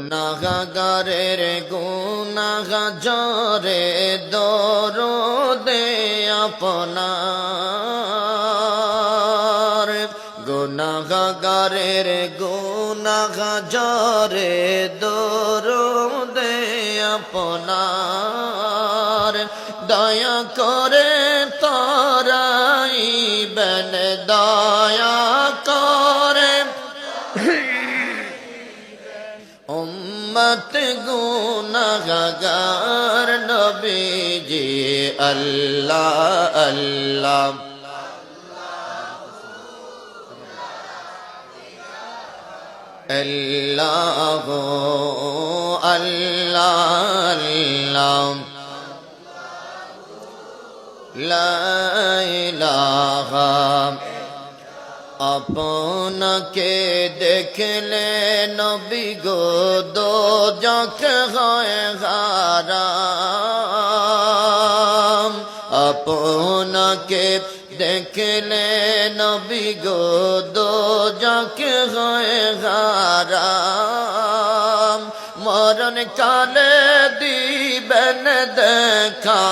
গুনাহগারের গুনাহ জরে দরদে আপনার গুনাহগারের গুনাহ জরে দরদে আপনার দয়া করে তরাইবেন দয়া করে উম্মত গুনাহগার নবীজি আল্লাহ আল্লাহ আল্লাহ আল্লাহ আল্লাহ লা ইলাহা আপনাকে দেখলে নবী গো দোজখ হয় হারাম আপনাকে দেখলে নবী গো দোজখ হয় হারাম মরণ কালে দিবেন দেখা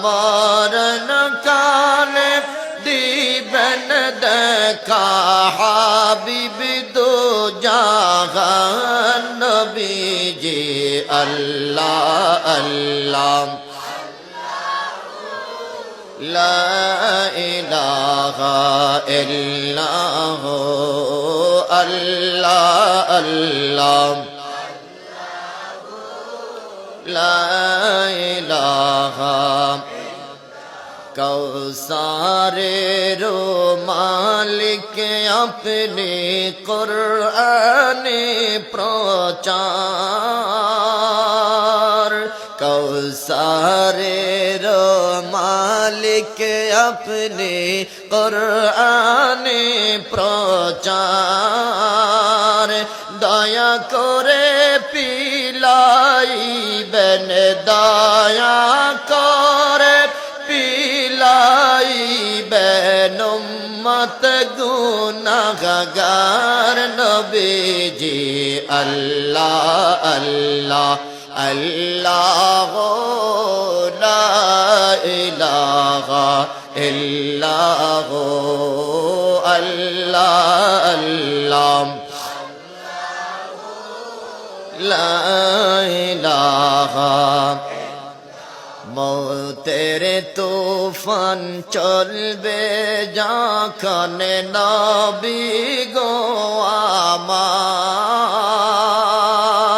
মরণ কালে দিবেন দেখা হাবিব দো জাহান নবীজি আল্লাহ আল্লাহ লা ইলাহা ইল্লাল্লাহ আল্লাহ আল্লাহ লা ইলাহা কৌসারের মালিক আপনি কুরআনে প্রচার কৌসারের মালিক আপনি কুরআনে প্রচার দয়া করে পিলাইবেন দয়া করে পিলাইবেন উম্মত গুনাহগার নবীজি আল্লাহ আল্লাহ আল্লাহ লা ইলাহা ইল্লাল্লাহ আল্লাহ আল্লাহ লা ইলাহা মৌতের তুফান চলবে যখন নবী গো আমার